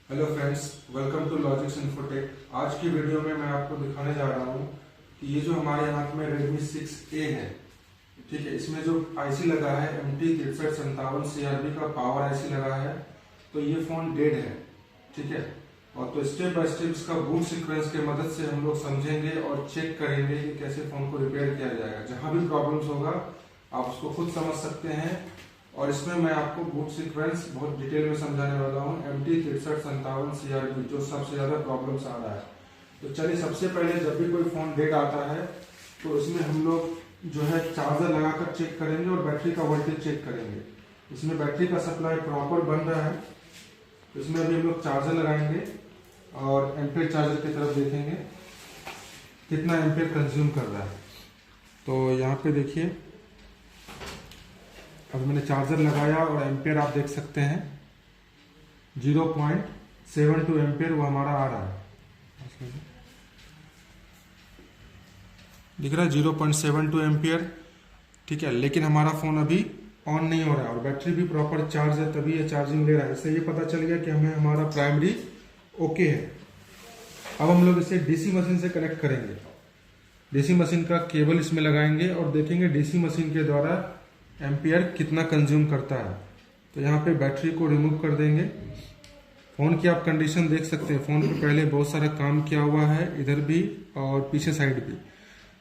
Hello friends, welcome to Logics Infotech. आज की video में मैं आपको दिखाने जा रहा हूँ कि ये जो हमारे हाथ में Redmi 6A है, ठीक है, इसमें जो आईसी लगा है MT6357 CRB का पावर आईसी लगा है। तो ये फ़ोन डेड है, ठीक है। और तो स्टेप बाय स्टेप इसका बूट सीक्वेंस के मदद से हम लोग समझेंगे और चेक करेंगे कि कैसे फ़ोन को रिपेयर किया जाएगा। जहाँ भी प्रॉब्लम्स होगा आप उसको खुद समझ सकते हैं। और इसमें मैं आपको बूट सीक्वेंस बहुत डिटेल में समझाने वाला हूँ। MT6357 CRB जो सबसे ज़्यादा प्रॉब्लम्स आ रहा है। तो चलिए, सबसे पहले जब भी कोई फ़ोन डेड आता है तो इसमें हम लोग जो है चार्जर लगाकर चेक करेंगे और बैटरी का वोल्टेज चेक करेंगे। इसमें बैटरी का सप्लाई प्रॉपर बन रहा है, तो इसमें अभी हम लोग चार्जर लगाएंगे और एम्पेयर चार्जर की तरफ देखेंगे कितना एम्पेयर कंज्यूम कर रहा है। तो यहाँ पे देखिए, अब मैंने चार्जर लगाया और एम्पेयर आप देख सकते हैं 0.72 एम्पेयर वो हमारा आ रहा है। दिख रहा है 0.72 एम्पियर, ठीक है। लेकिन हमारा फ़ोन अभी ऑन नहीं हो रहा है और बैटरी भी प्रॉपर चार्ज है, तभी ये चार्जिंग ले रहा है। इससे ये पता चल गया कि हमें हमारा प्राइमरी ओके है। अब हम लोग इसे डीसी मशीन से कनेक्ट करेंगे। डीसी मशीन का केबल इसमें लगाएंगे और देखेंगे डीसी मशीन के द्वारा एम्पियर कितना कंज्यूम करता है। तो यहाँ पे बैटरी को रिमूव कर देंगे। फ़ोन की आप कंडीशन देख सकते हैं, फ़ोन पे पहले बहुत सारा काम किया हुआ है, इधर भी और पीछे साइड भी।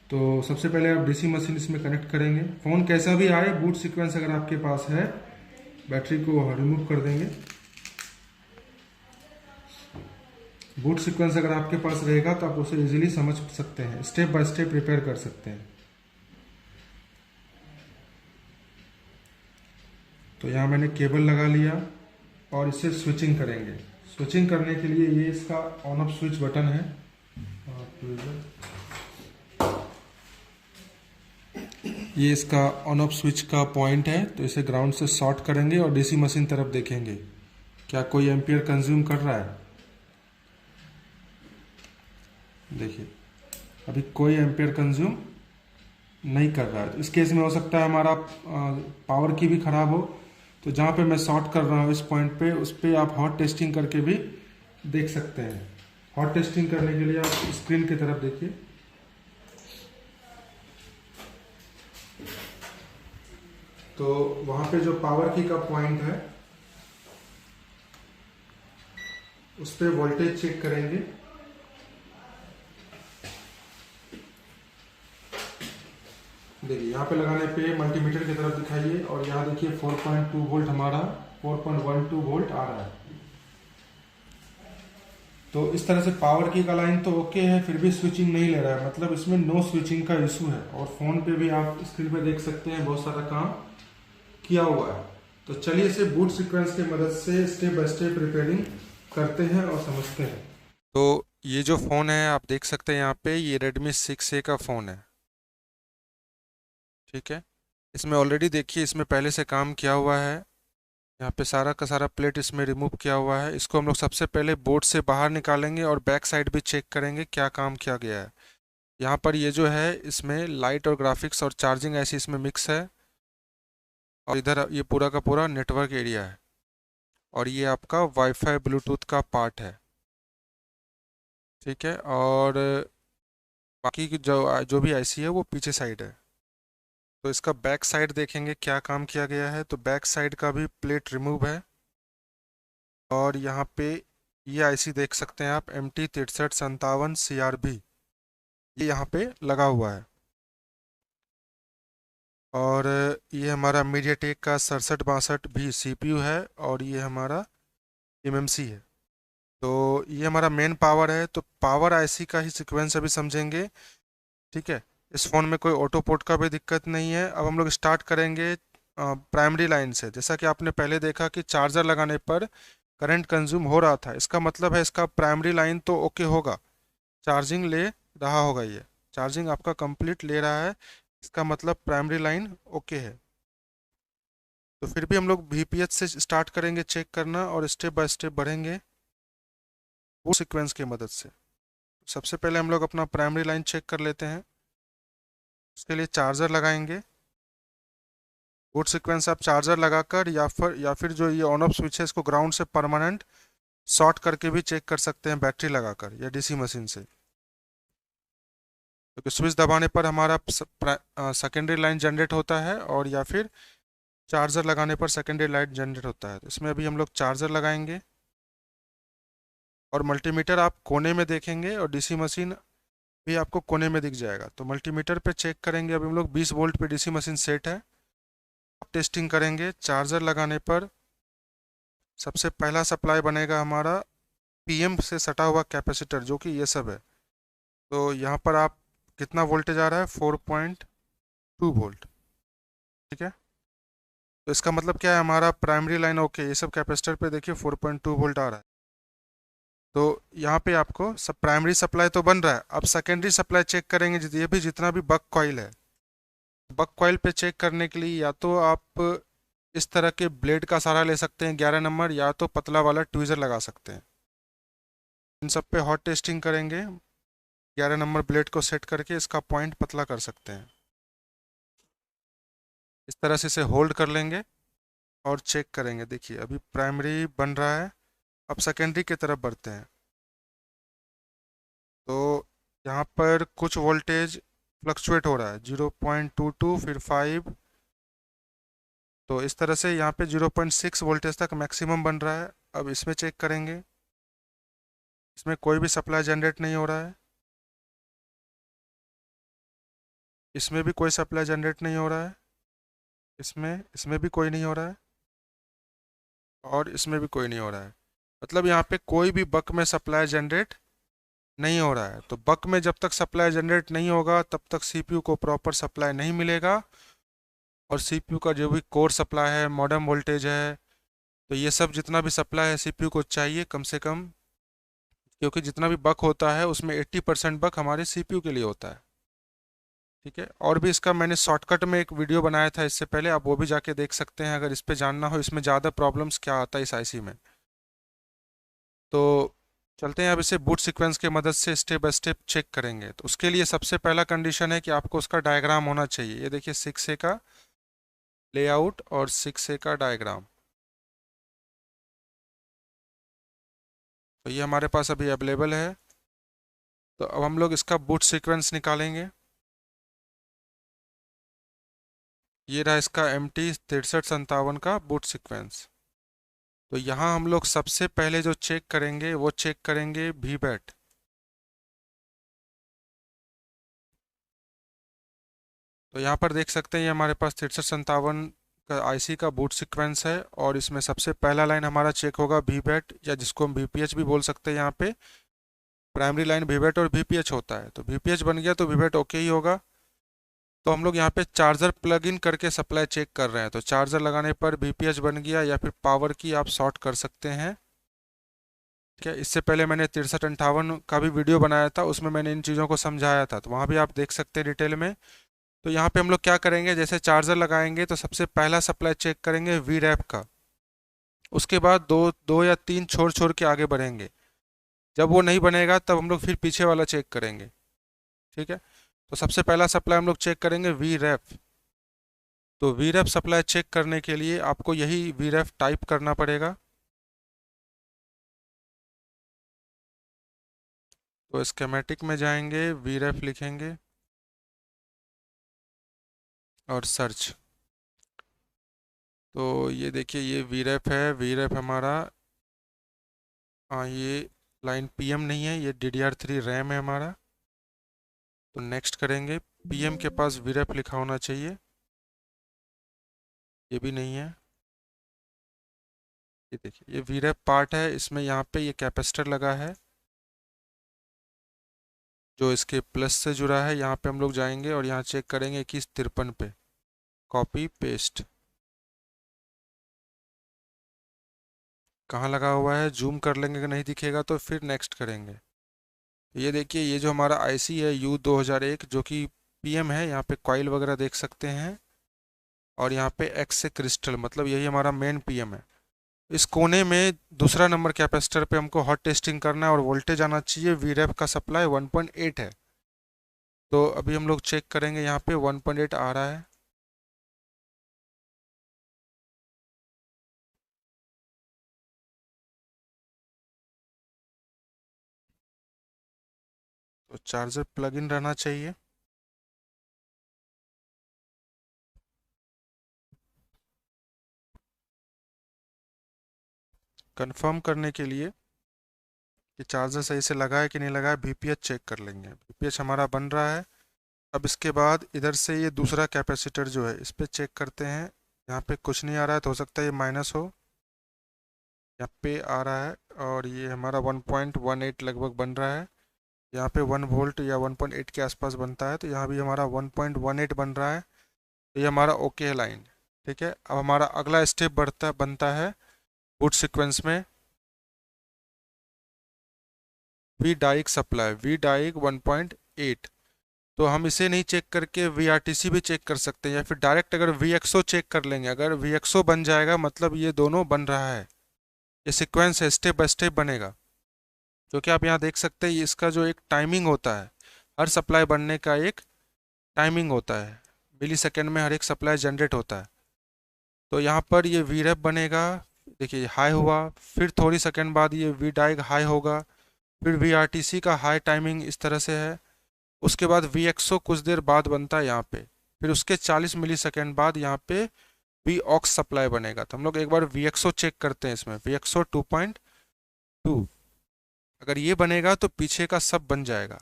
तो सबसे पहले आप डीसी मशीन इसमें कनेक्ट करेंगे। फ़ोन कैसा भी आए, बूट सीक्वेंस अगर आपके पास है, बैटरी को रिमूव कर देंगे। बूट सीक्वेंस अगर आपके पास रहेगा तो आप उसे इजीली समझ सकते हैं, स्टेप बाय स्टेप रिपेयर कर सकते हैं। तो यहाँ मैंने केबल लगा लिया और इसे स्विचिंग करेंगे। स्विचिंग करने के लिए ये इसका ऑन ऑफ स्विच बटन है। ये इसका ऑन ऑफ स्विच का पॉइंट है, तो इसे ग्राउंड से शॉर्ट करेंगे और डीसी मशीन तरफ देखेंगे क्या कोई एम्पियर कंज्यूम कर रहा है। देखिए, अभी कोई एम्पियर कंज्यूम नहीं कर रहा है। इस केस में हो सकता है हमारा पावर की भी खराब हो। तो जहाँ पे मैं शॉर्ट कर रहा हूँ इस पॉइंट पे, उस पर आप हॉट टेस्टिंग करके भी देख सकते हैं। हॉट टेस्टिंग करने के लिए आप स्क्रीन की तरफ देखिए। तो वहाँ पे जो पावर की का पॉइंट है उस पर वोल्टेज चेक करेंगे। देखिए, यहाँ पे लगाने पे मल्टीमीटर की तरफ दिखाइए और यहाँ देखिए 4.2 वोल्ट हमारा 4.12 वोल्ट आ रहा है। तो इस तरह से पावर की का लाइन तो ओके है, फिर भी स्विचिंग नहीं ले रहा है, मतलब इसमें नो स्विचिंग का इशू है। और फोन पे भी आप स्क्रीन पे देख सकते हैं बहुत सारा काम किया हुआ है। तो चलिए इसे बूट सीक्वेंस की मदद से स्टेप बाय स्टेप रिपेयरिंग करते हैं और समझते हैं। तो ये जो फ़ोन है आप देख सकते हैं यहाँ पे, ये Redmi 6A का फ़ोन है, ठीक है। इसमें ऑलरेडी देखिए, इसमें पहले से काम किया हुआ है। यहाँ पे सारा का सारा प्लेट इसमें रिमूव किया हुआ है। इसको हम लोग सबसे पहले बोर्ड से बाहर निकालेंगे और बैक साइड भी चेक करेंगे क्या काम किया गया है। यहाँ पर ये जो है, इसमें लाइट और ग्राफिक्स और चार्जिंग ऐसी इसमें मिक्स है। और इधर ये पूरा का पूरा नेटवर्क एरिया है और ये आपका वाईफाई ब्लूटूथ का पार्ट है, ठीक है। और बाकी की जो जो भी आईसी है वो पीछे साइड है। तो इसका बैक साइड देखेंगे क्या काम किया गया है। तो बैक साइड का भी प्लेट रिमूव है और यहाँ पे ये आईसी देख सकते हैं आप, MT6357 CRB, ये यहाँ पे लगा हुआ है। और ये हमारा मीडियाटेक का 6762 भी सीपीयू है और ये हमारा एमएमसी है। तो ये हमारा मेन पावर है। तो पावर आईसी का ही सीक्वेंस अभी समझेंगे, ठीक है। इस फ़ोन में कोई ऑटो पोर्ट का भी दिक्कत नहीं है। अब हम लोग स्टार्ट करेंगे प्राइमरी लाइन से। जैसा कि आपने पहले देखा कि चार्जर लगाने पर करंट कंज्यूम हो रहा था, इसका मतलब है इसका प्राइमरी लाइन तो ओके होगा, चार्जिंग ले रहा होगा। ये चार्जिंग आपका कंप्लीट ले रहा है, इसका मतलब प्राइमरी लाइन ओके है। तो फिर भी हम लोग वीपीएच से स्टार्ट करेंगे चेक करना और स्टेप बाय स्टेप बढ़ेंगे बूट सीक्वेंस की मदद से। सबसे पहले हम लोग अपना प्राइमरी लाइन चेक कर लेते हैं। उसके लिए चार्जर लगाएंगे। बूट सीक्वेंस आप चार्जर लगाकर या फिर जो ये ऑन ऑफ स्विच है इसको ग्राउंड से परमानेंट शॉर्ट करके भी चेक कर सकते हैं बैटरी लगाकर या डीसी मशीन से, क्योंकि स्विच दबाने पर हमारा सेकेंडरी लाइन जनरेट होता है और या फिर चार्जर लगाने पर सेकेंडरी लाइट जनरेट होता है। तो इसमें अभी हम लोग चार्जर लगाएंगे और मल्टीमीटर आप कोने में देखेंगे और डीसी मशीन भी आपको कोने में दिख जाएगा। तो मल्टीमीटर पे चेक करेंगे, अभी हम लोग 20 वोल्ट पे डीसी मशीन सेट है। टेस्टिंग करेंगे चार्जर लगाने पर। सबसे पहला सप्लाई बनेगा हमारा पीएम से सटा हुआ कैपेसिटर, जो कि ये सब है। तो यहाँ पर आप कितना वोल्टेज आ रहा है, 4.2 वोल्ट। ठीक है, तो इसका मतलब क्या है, हमारा प्राइमरी लाइन ओके। ये सब कैपेसिटर पे देखिए 4.2 वोल्ट आ रहा है। तो यहाँ पे आपको सब प्राइमरी सप्लाई तो बन रहा है। अब सेकेंडरी सप्लाई चेक करेंगे, ये भी जितना भी बक कॉइल है। बक कॉइल पे चेक करने के लिए या तो आप इस तरह के ब्लेड का सहारा ले सकते हैं 11 नंबर, या तो पतला वाला ट्वीजर लगा सकते हैं। इन सब पे हॉट टेस्टिंग करेंगे। 11 नंबर ब्लेड को सेट करके इसका पॉइंट पतला कर सकते हैं। इस तरह से इसे होल्ड कर लेंगे और चेक करेंगे। देखिए अभी प्राइमरी बन रहा है, अब सेकेंडरी की तरफ बढ़ते हैं। तो यहाँ पर कुछ वोल्टेज फ्लक्चुएट हो रहा है, 0.22 फिर 5। तो इस तरह से यहाँ पे 0.6 वोल्टेज तक मैक्सिमम बन रहा है। अब इसमें चेक करेंगे, इसमें कोई भी सप्लाई जनरेट नहीं हो रहा है। इसमें भी कोई सप्लाई जनरेट नहीं हो रहा है। इसमें भी कोई नहीं हो रहा है और इसमें भी कोई नहीं हो रहा है। मतलब यहाँ पे कोई भी बक में सप्लाई जनरेट नहीं हो रहा है। तो बक में जब तक सप्लाई जनरेट नहीं होगा तब तक सीपीयू को प्रॉपर सप्लाई नहीं मिलेगा। और सीपीयू का जो भी कोर सप्लाई है, मॉडेम वोल्टेज है, तो ये सब जितना भी सप्लाई है सीपीयू को चाहिए कम से कम, क्योंकि जितना भी बक होता है उसमें 80% बक हमारे सीपीयू के लिए होता है। ठीक है, और भी इसका मैंने शॉर्टकट में एक वीडियो बनाया था इससे पहले, आप वो भी जाके देख सकते हैं अगर इस पे जानना हो, इसमें ज़्यादा प्रॉब्लम्स क्या आता है इस आईसी में। तो चलते हैं अब इसे बूट सीक्वेंस की मदद से स्टेप बाय स्टेप चेक करेंगे। तो उसके लिए सबसे पहला कंडीशन है कि आपको उसका डायग्राम होना चाहिए। ये देखिए 6A का लेआउट और 6A का डायग्राम, तो ये हमारे पास अभी अवेलेबल है। तो अब हम लोग इसका बूट सीक्वेंस निकालेंगे। ये रहा इसका MT6357 का बूट सीक्वेंस। तो यहाँ हम लोग सबसे पहले जो चेक करेंगे वो चेक करेंगे VBAT। तो यहाँ पर देख सकते हैं ये हमारे पास 6357 का आईसी का बूट सीक्वेंस है और इसमें सबसे पहला लाइन हमारा चेक होगा VBAT, या जिसको हम VPH भी बोल सकते हैं। यहाँ पे प्राइमरी लाइन VBAT और VPH होता है। तो VPH बन गया तो VBAT ओके ही होगा। तो हम लोग यहाँ पे चार्जर प्लग इन करके सप्लाई चेक कर रहे हैं। तो चार्जर लगाने पर VPH बन गया, या फिर पावर की आप शॉर्ट कर सकते हैं। ठीक है, इससे पहले मैंने 6358 का भी वीडियो बनाया था, उसमें मैंने इन चीज़ों को समझाया था, तो वहाँ भी आप देख सकते हैं डिटेल में। तो यहाँ पे हम लोग क्या करेंगे, जैसे चार्जर लगाएंगे तो सबसे पहला सप्लाई चेक करेंगे VREF का। उसके बाद दो दो या तीन छोड़ छोड़ के आगे बढ़ेंगे। जब वो नहीं बनेगा तब हम लोग फिर पीछे वाला चेक करेंगे। ठीक है, तो सबसे पहला सप्लाई हम लोग चेक करेंगे VREF। तो VREF सप्लाई चेक करने के लिए आपको यही VREF टाइप करना पड़ेगा। तो स्कीमेटिक में जाएंगे, VREF लिखेंगे और सर्च। तो ये देखिए ये VREF है। VREF हमारा, हाँ ये लाइन PM नहीं है, ये DDR3 रैम है हमारा। तो नेक्स्ट करेंगे, PM के पास VREF लिखा होना चाहिए, ये भी नहीं है। ये देखिए ये VREF पार्ट है, इसमें यहाँ पे ये कैपेसिटर लगा है जो इसके प्लस से जुड़ा है। यहाँ पे हम लोग जाएंगे और यहाँ चेक करेंगे 2153 पे, कॉपी पेस्ट। कहाँ लगा हुआ है, जूम कर लेंगे, अगर नहीं दिखेगा तो फिर नेक्स्ट करेंगे। तो ये देखिए ये जो हमारा आईसी है U2001 जो कि PM है, यहाँ पे कॉइल वगैरह देख सकते हैं। और यहाँ पे X से क्रिस्टल, मतलब यही हमारा मेन PM है। इस कोने में दूसरा नंबर कैपेसिटर पे हमको हॉट टेस्टिंग करना है और वोल्टेज आना चाहिए। VREF का सप्लाई 1.8 है। तो अभी हम लोग चेक करेंगे, यहाँ पे 1.8 आ रहा है। तो चार्जर प्लग इन रहना चाहिए। कंफर्म करने के लिए कि चार्जर सही से लगा है कि नहीं लगा है, वीपीएच चेक कर लेंगे। वीपीएच हमारा बन रहा है। अब इसके बाद इधर से ये दूसरा कैपेसिटर जो है इस पे चेक करते हैं। यहाँ पे कुछ नहीं आ रहा है तो हो सकता है ये माइनस हो। यहाँ पे आ रहा है और ये हमारा 1.18 लगभग बन रहा है। यहाँ पे 1 वोल्ट या 1.8 के आसपास बनता है, तो यहाँ भी हमारा 1.18 बन रहा है। तो ये हमारा ओके है लाइन। ठीक है, अब हमारा अगला स्टेप बनता है बूट सीक्वेंस में वी डाइक सप्लाई वी डाइक 1.8। तो हम इसे नहीं चेक करके VRTC भी चेक कर सकते हैं, या फिर डायरेक्ट अगर VXO चेक कर लेंगे। अगर VXO बन जाएगा मतलब ये दोनों बन रहा है। ये सीक्वेंस है, स्टेप बाय स्टेप बनेगा। क्योंकि आप यहाँ देख सकते हैं इसका जो एक टाइमिंग होता है, हर सप्लाई बनने का एक टाइमिंग होता है। मिली सेकेंड में हर एक सप्लाई जनरेट होता है। तो यहाँ पर ये VREF बनेगा। देखिए हाई हुआ, फिर थोड़ी सेकेंड बाद ये VDIG हाई होगा, फिर VRTC का हाई टाइमिंग इस तरह से है। उसके बाद VXO कुछ देर बाद बनता है यहाँ पे। फिर उसके 40 मिली सेकेंड बाद यहाँ पे VAUX सप्लाई बनेगा। तो हम लोग एक बार VXO चेक करते हैं इसमें। VXO 2.2 अगर ये बनेगा तो पीछे का सब बन जाएगा।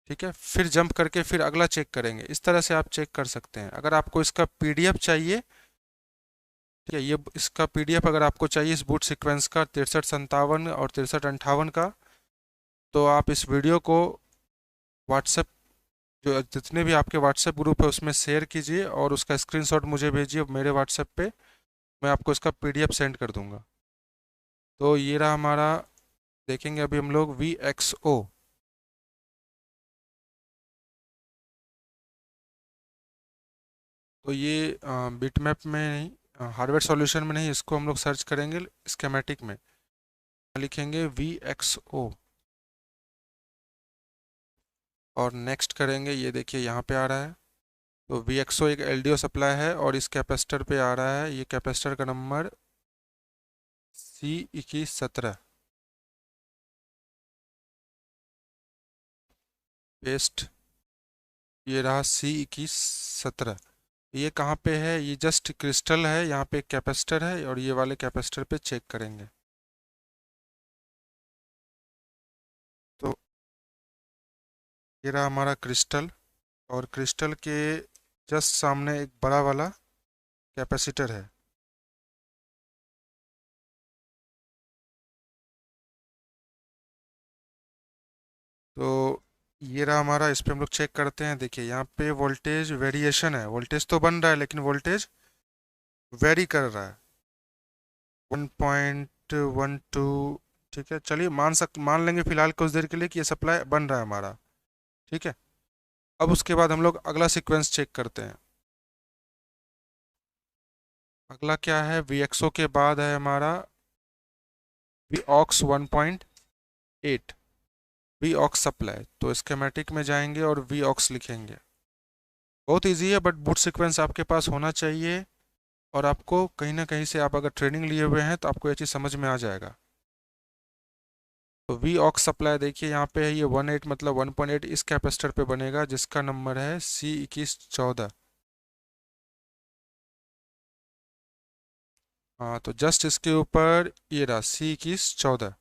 ठीक है, फिर जंप करके फिर अगला चेक करेंगे। इस तरह से आप चेक कर सकते हैं। अगर आपको इसका PDF चाहिए, ठीक है, ये इसका PDF अगर आपको चाहिए इस बूट सीक्वेंस का 6357 और 6358 का, तो आप इस वीडियो को व्हाट्सएप, जो जितने भी आपके व्हाट्सएप ग्रुप है उसमें शेयर कीजिए और उसका स्क्रीनशॉट मुझे भेजिए मेरे व्हाट्सएप पे। मैं आपको इसका PDF सेंड कर दूंगा। तो ये रहा हमारा। देखेंगे अभी हम लोग VXO। तो ये बिटमैप में नहीं, हार्डवेयर सॉल्यूशन में नहीं, इसको हम लोग सर्च करेंगे स्केमेटिक में। लिखेंगे VXO और नेक्स्ट करेंगे। ये देखिए यहाँ पे आ रहा है। तो VXO एक LDO सप्लाई है और इस कैपेसिटर पे आ रहा है। ये कैपेसिटर का नंबर C2117। पेस्ट। ये रहा C2117। ये कहाँ पे है? ये जस्ट क्रिस्टल है, यहाँ पे एक कैपेसिटर है और ये वाले कैपेसिटर पे चेक करेंगे। तो ये रहा हमारा क्रिस्टल और क्रिस्टल के जस्ट सामने एक बड़ा वाला कैपेसिटर है। तो ये रहा हमारा, इस पे हम लोग चेक करते हैं। देखिए यहाँ पे वोल्टेज वेरिएशन है। वोल्टेज तो बन रहा है लेकिन वोल्टेज वेरी कर रहा है। 1.12। ठीक है, चलिए मान लेंगे फिलहाल कुछ देर के लिए कि ये सप्लाई बन रहा है हमारा। ठीक है, अब उसके बाद हम लोग अगला सीक्वेंस चेक करते हैं। अगला क्या है? VXO के बाद है हमारा VAUX 1.8। VAUX supply. तो स्कीमेटिक में जाएंगे और VAUX लिखेंगे। बहुत इजी है, बट बूट सीक्वेंस आपके पास होना चाहिए। और आपको कहीं ना कहीं से, आप अगर ट्रेनिंग लिए हुए हैं तो आपको ये चीज़ समझ में आ जाएगा। तो VAUX सप्लाई देखिए यहाँ पे है, ये 1.8 मतलब 1.8 इस कैपेसिटर पे बनेगा जिसका नंबर है C2114। हाँ, तो जस्ट इसके ऊपर ये रहा C2114।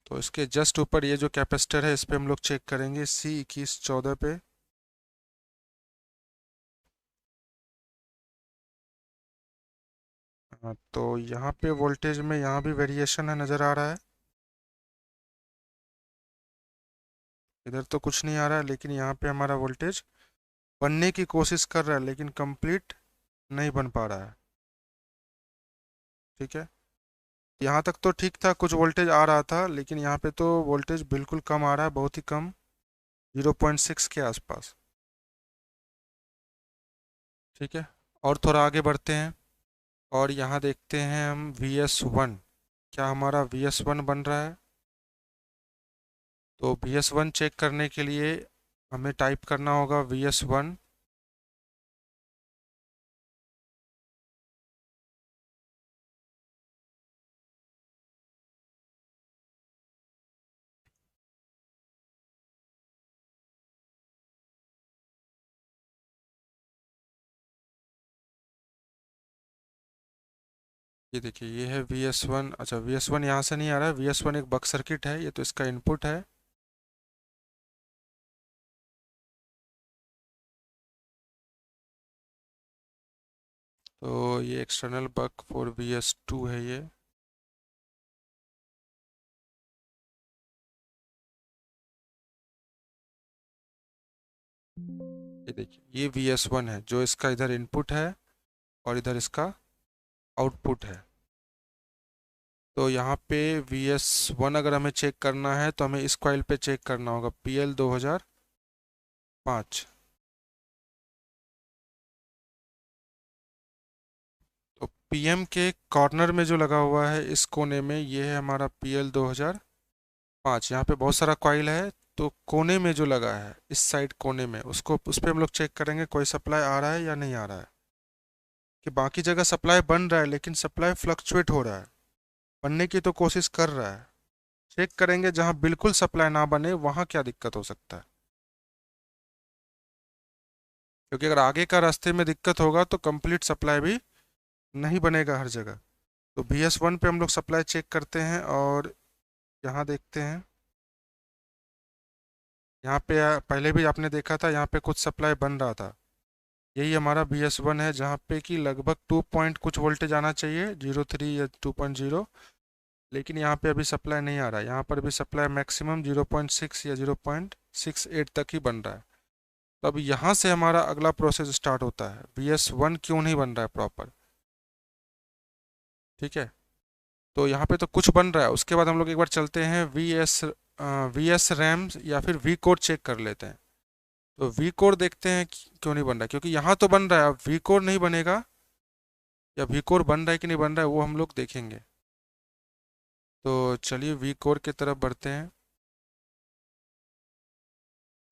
तो इसके जस्ट ऊपर ये जो कैपेसिटर है इस पे हम लोग चेक करेंगे C2114 पे। हाँ, तो यहाँ पे वोल्टेज में यहाँ भी वेरिएशन है, नज़र आ रहा है। इधर तो कुछ नहीं आ रहा है, लेकिन यहाँ पे हमारा वोल्टेज बनने की कोशिश कर रहा है लेकिन कंप्लीट नहीं बन पा रहा है। ठीक है, यहाँ तक तो ठीक था, कुछ वोल्टेज आ रहा था, लेकिन यहाँ पे तो वोल्टेज बिल्कुल कम आ रहा है, बहुत ही कम, 0.6 के आसपास। ठीक है, और थोड़ा आगे बढ़ते हैं और यहाँ देखते हैं हम VS1। क्या हमारा VS1 बन रहा है? तो VS1 चेक करने के लिए हमें टाइप करना होगा VS1। ये देखिए, ये है VS1। अच्छा, VS1 यहाँ से नहीं आ रहा है, VS1 एक बक सर्किट है, ये तो इसका इनपुट है। तो ये एक्सटर्नल बक फॉर VS2 है ये। ये देखिए, ये VS1 है जो इसका इधर इनपुट है और इधर इसका आउटपुट है। तो यहाँ पे VS1 अगर हमें चेक करना है तो हमें इस कॉइल पे चेक करना होगा, PL 2005। तो PM के कॉर्नर में जो लगा हुआ है इस कोने में, ये है हमारा PL 2005। यहाँ पे बहुत सारा कॉइल है, तो कोने में जो लगा है इस साइड कोने में, उसको उस पर हम लोग चेक करेंगे कोई सप्लाई आ रहा है या नहीं आ रहा है। कि बाकी जगह सप्लाई बन रहा है लेकिन सप्लाई फ्लक्चुएट हो रहा है, बनने की तो कोशिश कर रहा है। चेक करेंगे जहां बिल्कुल सप्लाई ना बने वहां क्या दिक्कत हो सकता है, क्योंकि अगर आगे का रास्ते में दिक्कत होगा तो कंप्लीट सप्लाई भी नहीं बनेगा हर जगह। तो VS1 पे हम लोग सप्लाई चेक करते हैं और यहाँ देखते हैं। यहाँ पे पहले भी आपने देखा था, यहाँ पे कुछ सप्लाई बन रहा था। यही हमारा VS1 है जहाँ पे कि लगभग 2 पॉइंट कुछ वोल्टेज आना चाहिए, 03 या 2.0। लेकिन यहाँ पे अभी सप्लाई नहीं आ रहा है, यहाँ पर भी सप्लाई मैक्सिमम 0.6 या 0.68 तक ही बन रहा है। तो अब यहाँ से हमारा अगला प्रोसेस स्टार्ट होता है, VS1 क्यों नहीं बन रहा है प्रॉपर। ठीक है, तो यहाँ पे तो कुछ बन रहा है। उसके बाद हम लोग एक बार चलते हैं VS रैम या फिर V कोड चेक कर लेते हैं। तो V कोड देखते हैं क्यों नहीं बन रहा है, क्योंकि यहाँ तो बन रहा है। अब V कोड नहीं बनेगा या V कोड बन रहा है कि नहीं बन रहा है वो हम लोग देखेंगे। तो चलिए V कोड की तरफ बढ़ते हैं।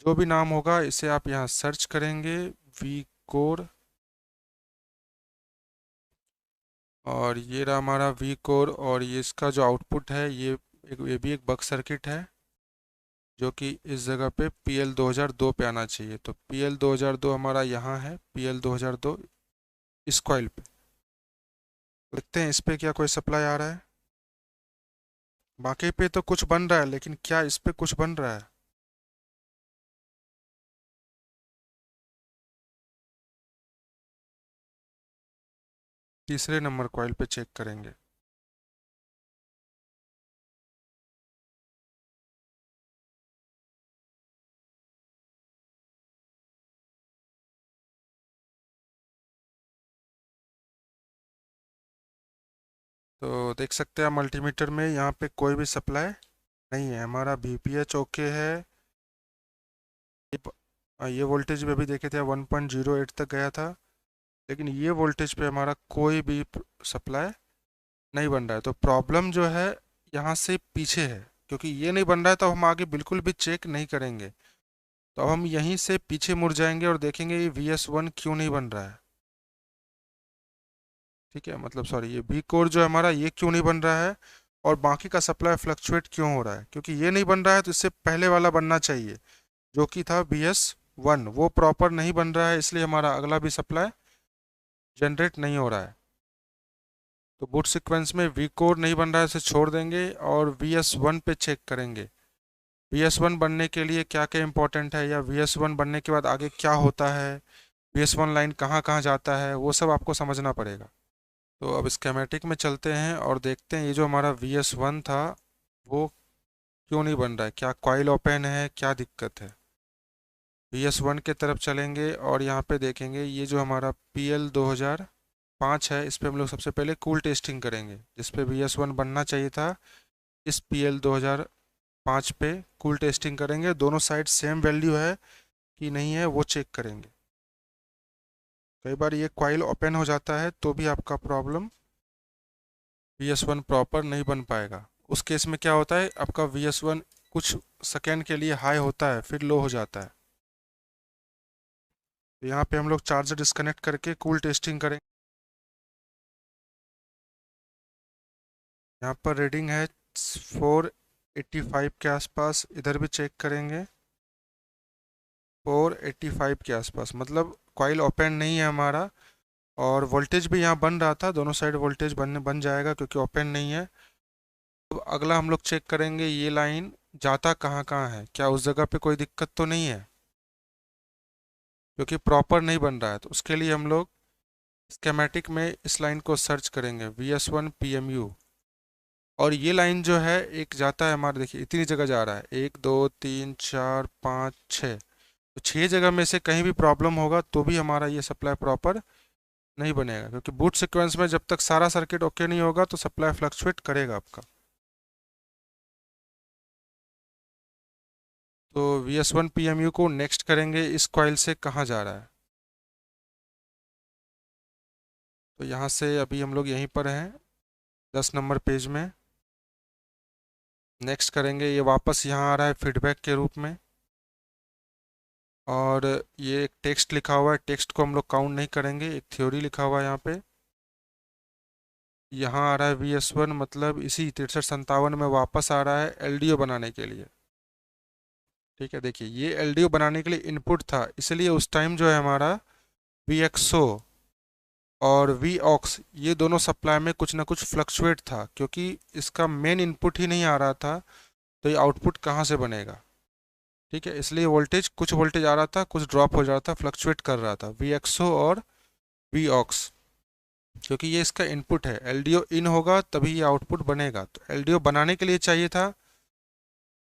जो भी नाम होगा इसे आप यहाँ सर्च करेंगे, V कोड। और ये रहा हमारा V कोड, और ये इसका जो आउटपुट है ये भी एक बक सर्किट है जो कि इस जगह पे PL 2002 पे आना चाहिए। तो PL 2002 हमारा यहाँ है, PL 2002 इस कॉइल पे। देखते हैं इस पे क्या कोई सप्लाई आ रहा है। बाकी पे तो कुछ बन रहा है, लेकिन क्या इस पे कुछ बन रहा है। तीसरे नंबर कॉइल पे चेक करेंगे। तो देख सकते हैं मल्टीमीटर में यहाँ पे कोई भी सप्लाई नहीं है, हमारा VPH ओके है। ये वोल्टेज भी अभी देखे थे 1.08 तक गया था, लेकिन ये वोल्टेज पे हमारा कोई भी सप्लाई नहीं बन रहा है। तो प्रॉब्लम जो है यहाँ से पीछे है, क्योंकि ये नहीं बन रहा है तो हम आगे बिल्कुल भी चेक नहीं करेंगे। तो अब हम यहीं से पीछे मुड़ जाएंगे और देखेंगे ये VS1 क्यों नहीं बन रहा है। ठीक है, मतलब सॉरी, ये V कोर जो है हमारा ये क्यों नहीं बन रहा है और बाकी का सप्लाई फ्लक्चुएट क्यों हो रहा है। क्योंकि ये नहीं बन रहा है तो इससे पहले वाला बनना चाहिए जो कि था VS1, वो प्रॉपर नहीं बन रहा है, इसलिए हमारा अगला भी सप्लाई जनरेट नहीं हो रहा है। तो बूट सीक्वेंस में V कोर नहीं बन रहा है, इसे छोड़ देंगे और VS1 पे चेक करेंगे। VS1 बनने के लिए क्या क्या इंपॉर्टेंट है, या VS1 बनने के बाद आगे क्या होता है, VS1 लाइन कहाँ कहाँ जाता है, वो सब आपको समझना पड़ेगा। तो अब स्केमेटिक में चलते हैं और देखते हैं ये जो हमारा VS1 था वो क्यों नहीं बन रहा है, क्या कॉइल ओपन है, क्या दिक्कत है। VS1 के तरफ चलेंगे और यहाँ पे देखेंगे ये जो हमारा PL 2005 है, इस पे हम लोग सबसे पहले कूल टेस्टिंग करेंगे। जिस पे VS1 बनना चाहिए था, इस PL 2005 पे कूल टेस्टिंग करेंगे। दोनों साइड सेम वैल्यू है कि नहीं है वो चेक करेंगे। कई बार ये कॉइल ओपन हो जाता है तो भी आपका प्रॉब्लम VS1 प्रॉपर नहीं बन पाएगा। उस केस में क्या होता है, आपका VS1 कुछ सेकेंड के लिए हाई होता है फिर लो हो जाता है। तो यहाँ पे हम लोग चार्जर डिस्कनेक्ट करके कूल टेस्टिंग करेंगे। यहाँ पर रीडिंग है 485 के आसपास, इधर भी चेक करेंगे 485 के आसपास, मतलब कॉइल ओपन नहीं है हमारा। और वोल्टेज भी यहाँ बन रहा था, दोनों साइड वोल्टेज बन जाएगा क्योंकि ओपन नहीं है। अब अगला हम लोग चेक करेंगे ये लाइन जाता कहाँ कहाँ है, क्या उस जगह पे कोई दिक्कत तो नहीं है, क्योंकि प्रॉपर नहीं बन रहा है। तो उसके लिए हम लोग स्केमेटिक में इस लाइन को सर्च करेंगे VS1 PMU। और ये लाइन जो है एक जाता है हमारा, देखिए इतनी जगह जा रहा है, 1 2 3 4 5 6, तो 6 जगह में से कहीं भी प्रॉब्लम होगा तो भी हमारा ये सप्लाई प्रॉपर नहीं बनेगा, क्योंकि बूट सीक्वेंस में जब तक सारा सर्किट ओके नहीं होगा तो सप्लाई फ्लक्चुएट करेगा आपका। तो VS1 PMU को नेक्स्ट करेंगे इस कॉइल से कहाँ जा रहा है। तो यहाँ से अभी हम लोग यहीं पर हैं 10 नंबर पेज में। नेक्स्ट करेंगे, ये वापस यहाँ आ रहा है फीडबैक के रूप में, और ये एक टेक्स्ट लिखा हुआ है, टेक्स्ट को हम लोग काउंट नहीं करेंगे, एक थ्योरी लिखा हुआ है यहाँ पे। यहाँ आ रहा है VS1, मतलब इसी 6357 में वापस आ रहा है LDO बनाने के लिए। ठीक है, देखिए ये LDO बनाने के लिए इनपुट था, इसलिए उस टाइम जो है हमारा VXO और VAUX ये दोनों सप्लाई में कुछ ना कुछ फ्लक्चुएट था, क्योंकि इसका मेन इनपुट ही नहीं आ रहा था, तो ये आउटपुट कहाँ से बनेगा। ठीक है, इसलिए वोल्टेज, कुछ वोल्टेज आ रहा था, कुछ ड्रॉप हो जा रहा था, फ्लक्चुएट कर रहा था VXO और VAUX, क्योंकि ये इसका इनपुट है। LDO इन होगा तभी ये आउटपुट बनेगा, तो LDO बनाने के लिए चाहिए था।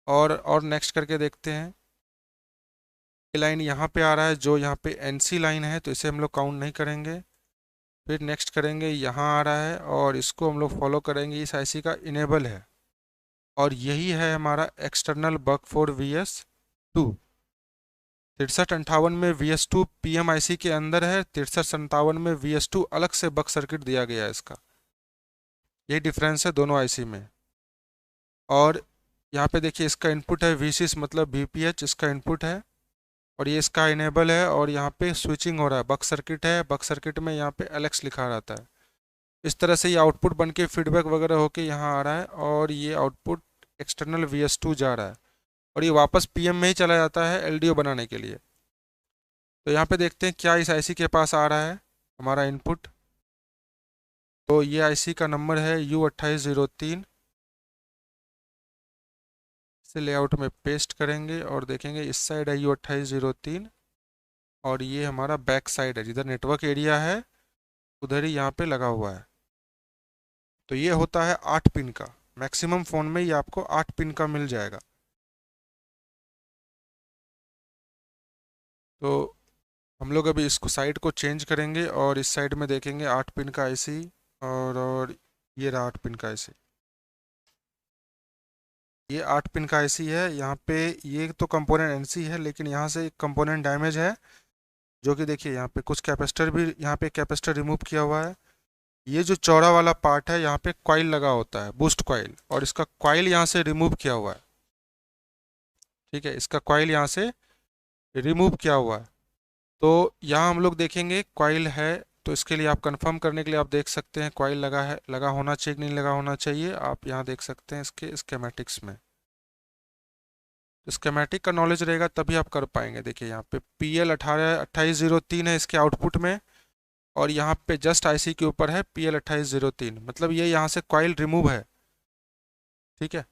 और नेक्स्ट करके देखते हैं, ये लाइन यहाँ पे आ रहा है, जो यहाँ पे NC लाइन है, तो इसे हम लोग काउंट नहीं करेंगे। फिर नेक्स्ट करेंगे, यहाँ आ रहा है और इसको हम लोग फॉलो करेंगे, इस IC का इनेबल है, और यही है हमारा एक्सटर्नल बक फॉर VS2। 6358 में VS2 PMIC के अंदर है, 6357 में VS2 अलग से बक सर्किट दिया गया है इसका, यही डिफरेंस है दोनों IC में। और यहाँ पे देखिए इसका इनपुट है V6, मतलब VPH इसका इनपुट है, और ये इसका इनेबल है, और यहाँ पे स्विचिंग हो रहा है, बक सर्किट है, बक सर्किट में यहाँ पे LX लिखा रहता है। इस तरह से ये आउटपुट बन के फीडबैक वगैरह होके यहाँ आ रहा है, और ये आउटपुट एक्सटर्नल VS2 जा रहा है, और ये वापस PM में ही चला जाता है LDO बनाने के लिए। तो यहाँ पे देखते हैं क्या इस IC के पास आ रहा है हमारा इनपुट। तो ये IC का नंबर है U2803, इसे लेआउट में पेस्ट करेंगे और देखेंगे इस साइड है U2803, और ये हमारा बैक साइड है, जिधर नेटवर्क एरिया है उधर ही यहाँ पे लगा हुआ है। तो ये होता है 8 पिन का, मैक्सिमम फ़ोन में ये आपको 8 पिन का मिल जाएगा। तो हम लोग अभी इसको साइड को चेंज करेंगे और इस साइड में देखेंगे 8 पिन का IC, और ये रहा 8 पिन का IC। ये 8 पिन का IC है। यहाँ पे ये तो कंपोनेंट NC है, लेकिन यहाँ से एक कंपोनेंट डैमेज है, जो कि देखिए यहाँ पे कुछ कैपेसिटर भी, यहाँ पे कैपेसिटर रिमूव किया हुआ है। ये जो चौड़ा वाला पार्ट है, यहाँ पे कॉइल लगा होता है, बूस्ट कॉइल, और इसका कॉइल यहाँ से रिमूव किया हुआ है। ठीक है, इसका कॉइल यहाँ से रिमूव किया हुआ है। तो यहाँ हम लोग देखेंगे कॉइल है, तो इसके लिए आप कंफर्म करने के लिए आप देख सकते हैं कॉइल लगा है, लगा होना चाहिए कि नहीं लगा होना चाहिए, आप यहाँ देख सकते हैं इसके स्केमेटिक्स में। स्केमेटिक का नॉलेज रहेगा तभी आप कर पाएंगे। देखिए यहाँ पे PL2803 है इसके आउटपुट में, और यहाँ पे जस्ट IC के ऊपर है PL2803, मतलब ये यहाँ से कॉइल रिमूव है। ठीक है,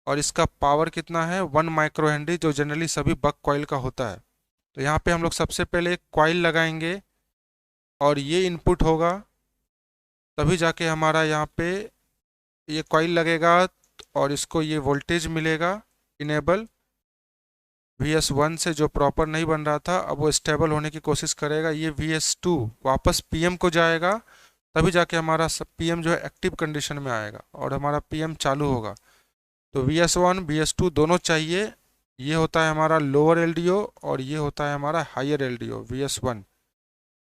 और इसका पावर कितना है, 1 माइक्रो हेनरी, जो जनरली सभी बक कॉइल का होता है। तो यहाँ पे हम लोग सबसे पहले कॉइल लगाएंगे, और ये इनपुट होगा, तभी जाके हमारा यहाँ पे ये कॉइल लगेगा, और इसको ये वोल्टेज मिलेगा इनेबल। VS1 से जो प्रॉपर नहीं बन रहा था, अब वो स्टेबल होने की कोशिश करेगा, ये VS2 वापस PM को जाएगा, तभी जाके हमारा PM जो है एक्टिव कंडीशन में आएगा और हमारा PM चालू होगा। तो VS1 VS2 दोनों चाहिए। ये होता है हमारा लोअर LDO, और ये होता है हमारा हायर LDO। VS1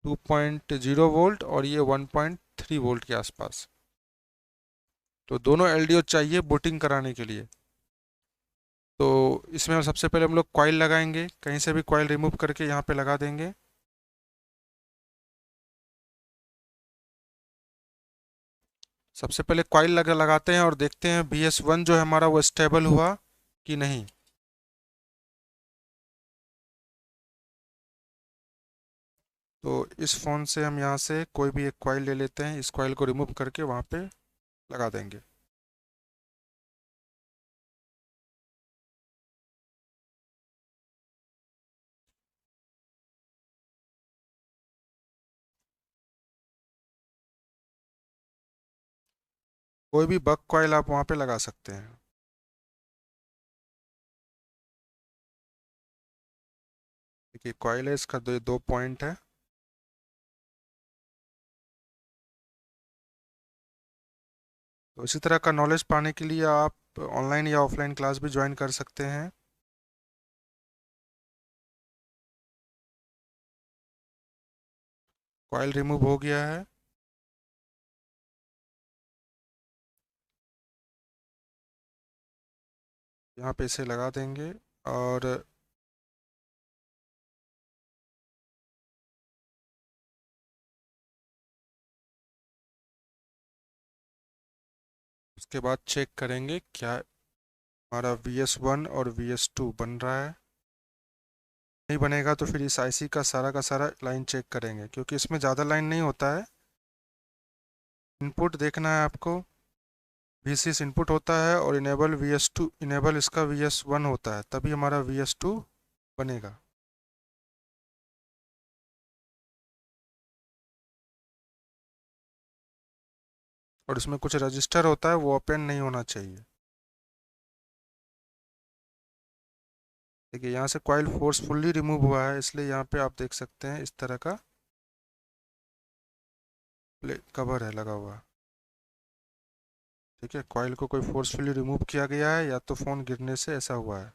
2.0 वोल्ट और ये 1.3 वोल्ट के आसपास। तो दोनों LDO चाहिए बूटिंग कराने के लिए। तो इसमें हम सबसे पहले हम लोग कॉइल लगाएंगे, कहीं से भी कॉइल रिमूव करके यहाँ पे लगा देंगे। सबसे पहले कॉइल लगाते हैं और देखते हैं VS1 जो है हमारा वो स्टेबल हुआ कि नहीं। तो इस फ़ोन से हम यहाँ से कोई भी एक कॉइल ले लेते हैं, इस कॉइल को रिमूव करके वहाँ पे लगा देंगे। कोई भी बक कॉइल आप वहाँ पे लगा सकते हैं। देखिए कॉइल है, इसका दो दो पॉइंट है। तो इसी तरह का नॉलेज पाने के लिए आप ऑनलाइन या ऑफलाइन क्लास भी ज्वाइन कर सकते हैं। कॉइल रिमूव हो गया है। यहाँ पे इसे लगा देंगे और उसके बाद चेक करेंगे क्या हमारा VS1 और VS2 बन रहा है। नहीं बनेगा तो फिर इस IC का सारा लाइन चेक करेंगे, क्योंकि इसमें ज़्यादा लाइन नहीं होता है। इनपुट देखना है आपको, VCS इनपुट होता है और इनेबल VS2 इनेबल इसका VS1 होता है, तभी हमारा VS2 बनेगा। और इसमें कुछ रजिस्टर होता है, वो ओपन नहीं होना चाहिए। देखिए यहाँ से कॉइल फोर्सफुली रिमूव हुआ है, इसलिए यहाँ पे आप देख सकते हैं इस तरह का प्लेट कवर है लगा हुआ। ठीक है, कॉइल को कोई फोर्सफुली रिमूव किया गया है या तो फ़ोन गिरने से ऐसा हुआ है।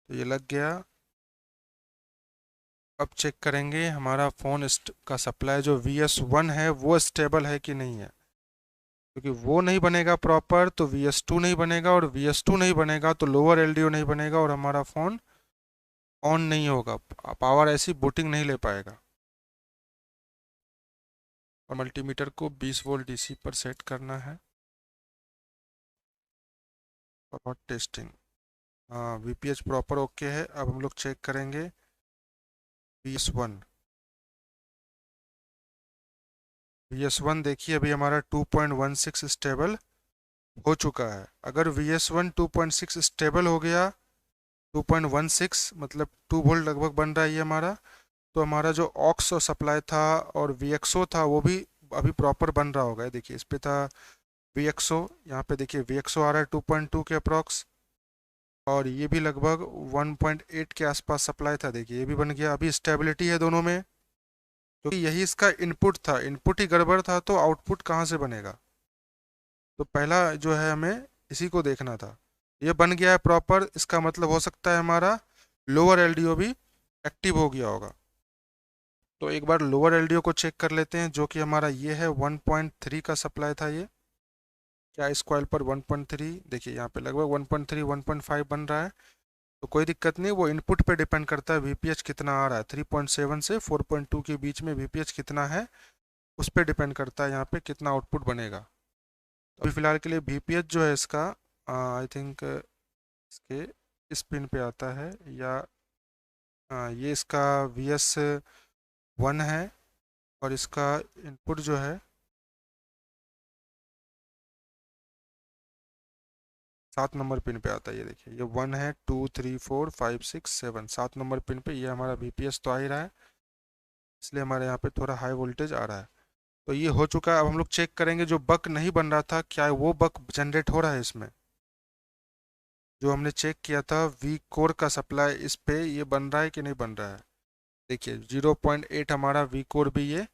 तो ये लग गया। अब चेक करेंगे हमारा फ़ोन का सप्लाई जो VS1 है वो स्टेबल है कि नहीं है, क्योंकि वो नहीं बनेगा प्रॉपर तो VS2 नहीं बनेगा, और VS2 नहीं बनेगा तो लोअर LDO नहीं बनेगा और हमारा फ़ोन ऑन नहीं होगा, पावर ऐसी बूटिंग नहीं ले पाएगा। और मल्टीमीटर को 20 वोल्ट DC पर सेट करना है और हॉट टेस्टिंग। हाँ, VPH प्रॉपर ओके है। अब हम लोग चेक करेंगे VS1। VS1 देखिए अभी हमारा 2.16 स्टेबल हो चुका है। अगर VS1 2.6 स्टेबल हो गया, 2.16 मतलब 2 वोल्ट लगभग बन रहा है ये हमारा, तो हमारा जो ऑक्स सप्लाई था और VXO था वो भी अभी प्रॉपर बन रहा होगा। देखिए इस पे था VXO, यहाँ पे देखिए VXO आ रहा है 2.2 के अप्रॉक्स, और ये भी लगभग 1.8 के आसपास सप्लाई था। देखिए ये भी बन गया। अभी स्टेबिलिटी है दोनों में, क्योंकि यही इसका इनपुट था। इनपुट ही गड़बड़ था तो आउटपुट कहाँ से बनेगा। तो पहला जो है हमें इसी को देखना था। ये बन गया है प्रॉपर, इसका मतलब हो सकता है हमारा लोअर LDO भी एक्टिव हो गया होगा। तो एक बार लोअर LDO को चेक कर लेते हैं, जो कि हमारा ये है 1.3 का सप्लाई था। ये क्या इस कॉइल पर 1.3, देखिए यहाँ पे लगभग 1.3 1.5 बन रहा है। तो कोई दिक्कत नहीं, वो इनपुट पे डिपेंड करता है VPH कितना आ रहा है। 3.7 से 4.2 के बीच में VPH कितना है, उस पर डिपेंड करता है यहाँ पे कितना आउटपुट बनेगा। तो अभी फिलहाल के लिए VPH जो है इसका आई थिंक इसके इस पिन पे आता है, या ये इसका VS1 है, और इसका इनपुट जो है 7 नंबर पिन पे आता है। ये देखिए ये 1 है, 2 3 4 5 6 7, 7 नंबर पिन पे ये हमारा VPH तो आ ही रहा है, इसलिए हमारे यहाँ पे थोड़ा हाई वोल्टेज आ रहा है। तो ये हो चुका है। अब हम लोग चेक करेंगे जो बक नहीं बन रहा था, क्या वो बक जनरेट हो रहा है इसमें। जो हमने चेक किया था वी कोर का सप्लाई, इस पे ये बन रहा है कि नहीं बन रहा है। देखिए 0.8 हमारा वी कोर भी ये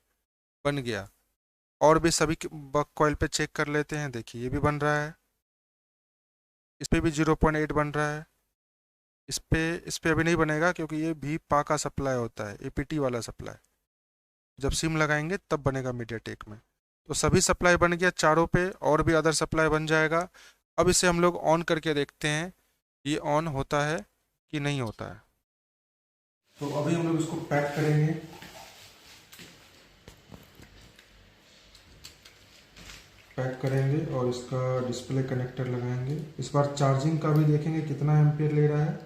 बन गया। और भी सभी बक कॉइल पे चेक कर लेते हैं। देखिए ये भी बन रहा है, इस पे भी 0.8 बन रहा है। इस पे अभी नहीं बनेगा, क्योंकि ये भी पा का सप्लाई होता है, APT वाला सप्लाई। जब सिम लगाएंगे तब बनेगा मीडियाटेक में। तो सभी सप्लाई बन गया चारों पे, और भी अदर सप्लाई बन जाएगा। अब इसे हम लोग ऑन करके देखते हैं ये ऑन होता है कि नहीं होता है। तो अभी हम लोग इसको पैक करेंगे। पैक करेंगे और इसका डिस्प्ले कनेक्टर लगाएंगे। इस बार चार्जिंग का भी देखेंगे कितना एम्पियर ले रहा है।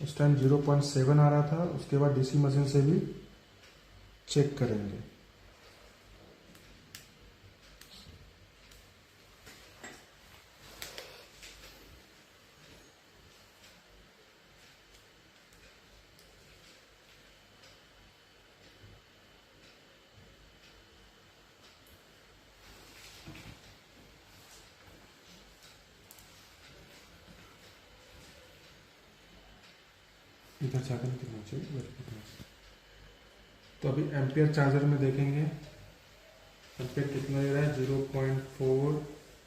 उस टाइम 0.7 आ रहा था। उसके बाद डीसी मशीन से भी चेक करेंगे। इधर जाकर कितना चाहिए। तो अभी एम्पियर चार्जर में देखेंगे एम्पियर कितना ले रहा है। 0.4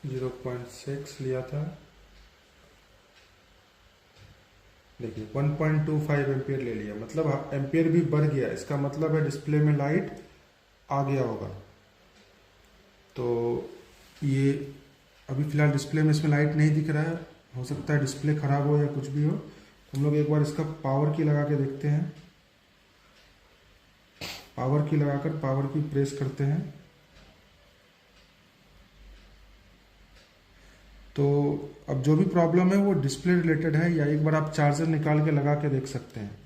0.6 लिया था। देखिए 1.25 एम्पियर ले लिया, मतलब एम्पियर भी बढ़ गया। इसका मतलब है डिस्प्ले में लाइट आ गया होगा। तो ये अभी फिलहाल डिस्प्ले में इसमें लाइट नहीं दिख रहा है। हो सकता है डिस्प्ले खराब हो या कुछ भी हो। हम लोग एक बार इसका पावर की लगा के देखते हैं। पावर की लगाकर पावर की प्रेस करते हैं तो अब जो भी प्रॉब्लम है वो डिस्प्ले रिलेटेड है, या एक बार आप चार्जर निकाल के लगा के देख सकते हैं।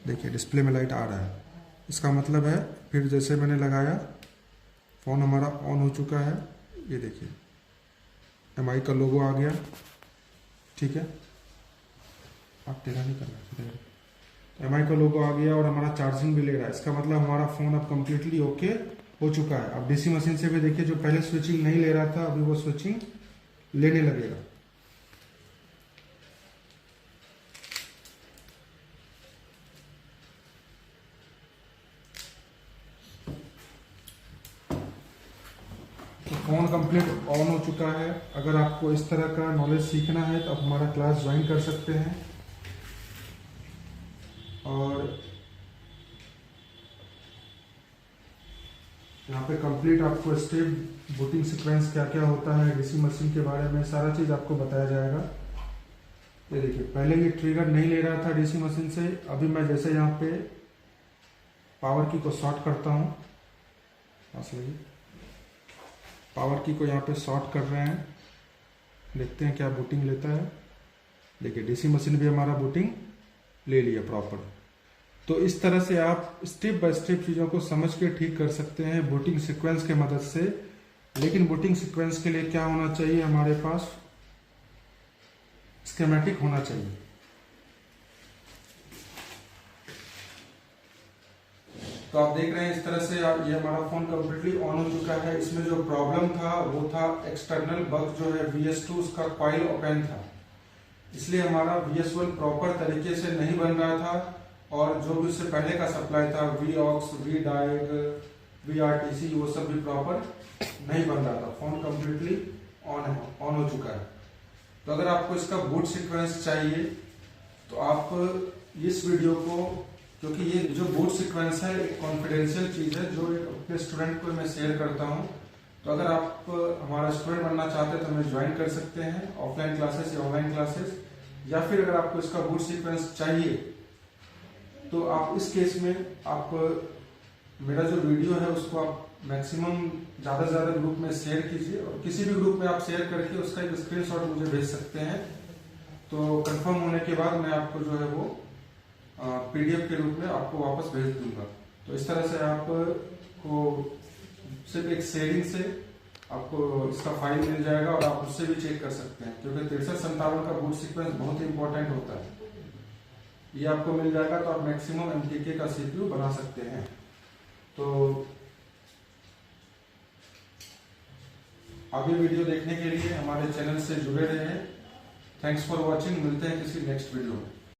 देखिए डिस्प्ले में लाइट आ रहा है, इसका मतलब है फिर जैसे मैंने लगाया फ़ोन हमारा ऑन हो चुका है। ये देखिए MI का लोगो आ गया। ठीक है, आप टेढ़ा नहीं करना। MI का लोगो आ गया और हमारा चार्जिंग भी ले रहा है। इसका मतलब हमारा फ़ोन अब कम्प्लीटली ओके हो चुका है। अब डीसी मशीन से भी देखिए, जो पहले स्विचिंग नहीं ले रहा था अभी वो स्विचिंग लेने लगेगा। तो फ़ोन कंप्लीट ऑन हो चुका है। अगर आपको इस तरह का नॉलेज सीखना है तो आप हमारा क्लास ज्वाइन कर सकते हैं। और यहाँ पे कंप्लीट आपको स्टेप बूटिंग सीक्वेंस क्या क्या होता है, डीसी मशीन के बारे में सारा चीज़ आपको बताया जाएगा। ये देखिए पहले ये ट्रिगर नहीं ले रहा था डीसी मशीन से। अभी मैं जैसे यहाँ पे पावर की को शॉर्ट करता हूँ, पावर की को यहाँ पे शॉर्ट कर रहे हैं। देखते हैं क्या बूटिंग लेता है। देखिए डीसी मशीन भी हमारा बूटिंग ले लिया प्रॉपर। तो इस तरह से आप स्टेप बाय स्टेप चीज़ों को समझ के ठीक कर सकते हैं बूटिंग सीक्वेंस के मदद से। लेकिन बूटिंग सीक्वेंस के लिए क्या होना चाहिए, हमारे पास स्कीमेटिक होना चाहिए। तो आप देख रहे हैं इस तरह से ये हमारा फोन कम्प्लीटली ऑन हो चुका है। इसमें जो प्रॉब्लम था वो था एक्सटर्नल बग जो है VS2 उसका कॉइल ओपन था, इसलिए हमारा VS1 प्रॉपर तरीके से नहीं बन रहा था। और जो भी उससे पहले का सप्लाई था VAUX, VDAC, VRTC वो सब भी प्रॉपर नहीं बन रहा था। फोन कम्प्लीटली ऑन हो चुका है। तो अगर आपको इसका बूट सीक्वेंस चाहिए तो आप इस वीडियो को, क्योंकि ये जो बूट सीक्वेंस है एक कॉन्फिडेंशियल चीज़ है जो एक अपने स्टूडेंट को मैं शेयर करता हूँ। तो अगर आप हमारा स्टूडेंट बनना चाहते हैं तो हमें ज्वाइन कर सकते हैं, ऑफलाइन क्लासेस या ऑनलाइन क्लासेस। या फिर अगर आपको इसका बूट सीक्वेंस चाहिए तो आप इस केस में आप मेरा जो वीडियो है उसको आप मैक्सिमम ज़्यादा से ज़्यादा ग्रुप में शेयर कीजिए, और किसी भी ग्रुप में आप शेयर करके उसका एक स्क्रीनशॉट मुझे भेज सकते हैं। तो कंफर्म होने के बाद मैं आपको जो है वो PDF के रूप में आपको वापस भेज दूंगा। तो इस तरह से आपको सिर्फ एक शेयरिंग से आपको इसका फाइल मिल जाएगा और आप उससे भी चेक कर सकते हैं, क्योंकि 6357 का बूट सीक्वेंस बहुत ही इंपॉर्टेंट होता है। ये आपको मिल जाएगा तो आप मैक्सिमम MTK का CPU बना सकते हैं। तो आगे वीडियो देखने के लिए हमारे चैनल से जुड़े रहें। Thanks for watching. मिलते हैं किसी नेक्स्ट वीडियो में।